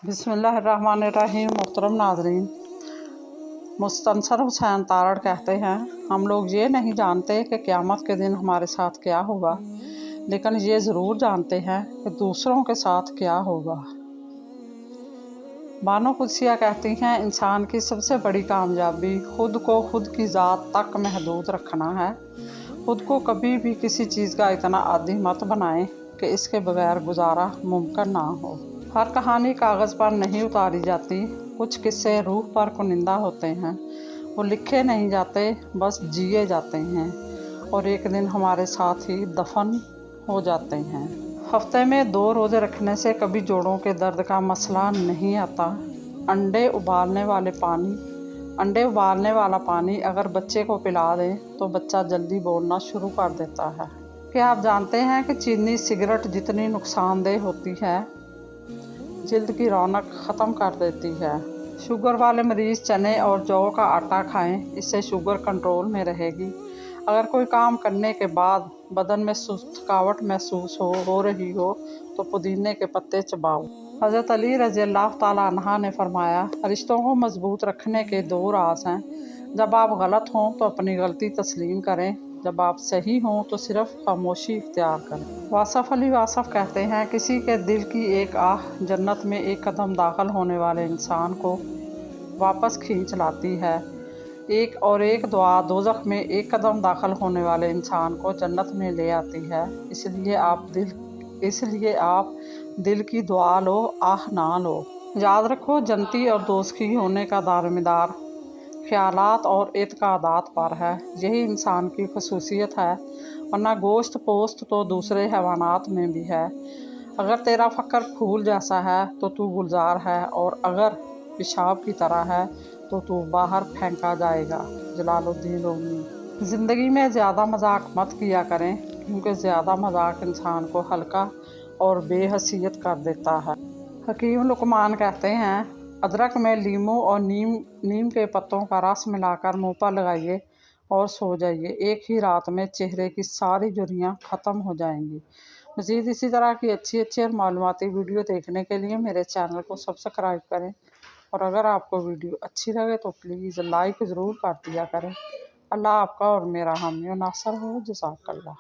बिस्मिल्लाहिर्रहमानिर्रहीम। मोहतरम नाज़रीन, मुस्तनसर हुसैन तारड़ कहते हैं, हम लोग ये नहीं जानते कि क़यामत के दिन हमारे साथ क्या होगा, लेकिन ये ज़रूर जानते हैं कि दूसरों के साथ क्या होगा। बानो कुद्सिया कहती हैं, इंसान की सबसे बड़ी कामयाबी खुद को खुद की ज़ात तक महदूद रखना है। खुद को कभी भी किसी चीज़ का इतना आदी मत बनाएं कि इसके बगैर गुजारा मुमकिन ना हो। हर कहानी कागज़ पर नहीं उतारी जाती। कुछ किस्से रूह पर कुनिंदा होते हैं। वो लिखे नहीं जाते, बस जिए जाते हैं और एक दिन हमारे साथ ही दफन हो जाते हैं। हफ्ते में 2 रोज़े रखने से कभी जोड़ों के दर्द का मसला नहीं आता। अंडे उबालने वाला पानी अगर बच्चे को पिला दें तो बच्चा जल्दी बोलना शुरू कर देता है। क्या आप जानते हैं कि चीनी सिगरेट जितनी नुकसानदेह होती है, जिल्द की रौनक ख़त्म कर देती है। शुगर वाले मरीज़ चने और जौ का आटा खाएं, इससे शुगर कंट्रोल में रहेगी। अगर कोई काम करने के बाद बदन में थकावट महसूस हो रही हो तो पुदीने के पत्ते चबाओ। हज़रत अली रज़ियल्लाहु ताला अन्हा ने फरमाया, रिश्तों को मजबूत रखने के 2 राज हैं। जब आप गलत हों तो अपनी गलती तस्लीम करें, जब आप सही हों तो सिर्फ खामोशी इख्तियार करें। वासफ़ अली वासफ़ कहते हैं, किसी के दिल की एक आह जन्नत में एक कदम दाखिल होने वाले इंसान को वापस खींच लाती है। एक दुआ दोज़ख में एक कदम दाखिल होने वाले इंसान को जन्नत में ले आती है। इसलिए आप दिल की दुआ लो, आह ना लो। याद रखो, जन्नती और दोज़खी होने का दारोमदार ख्यालात और एतकादात पर है। यही इंसान की खसूसियत है, वरना गोश्त पोस्त तो दूसरे हैवानात में भी है। अगर तेरा फ़क्र फूल जैसा है तो तू गुलजार है, और अगर पेशाब की तरह है तो तू बाहर फेंका जाएगा। जलालुद्दीन रूमी। ज़िंदगी में ज़्यादा मजाक मत किया करें, क्योंकि ज़्यादा मजाक इंसान को हल्का और बेहैसियत कर देता है। हकीम लुकमान कहते हैं, अदरक में लीमू और नीम के पत्तों का रस मिलाकर मुंह पर लगाइए और सो जाइए। एक ही रात में चेहरे की सारी झुर्रियाँ ख़त्म हो जाएंगी। मज़ीद इसी तरह की अच्छी और मालूमाती वीडियो देखने के लिए मेरे चैनल को सब्सक्राइब करें, और अगर आपको वीडियो अच्छी लगे तो प्लीज़ लाइक ज़रूर कर दिया करें। अल्लाह आपका और मेरा हामी और नासर हो। जज़ाकल्लाह।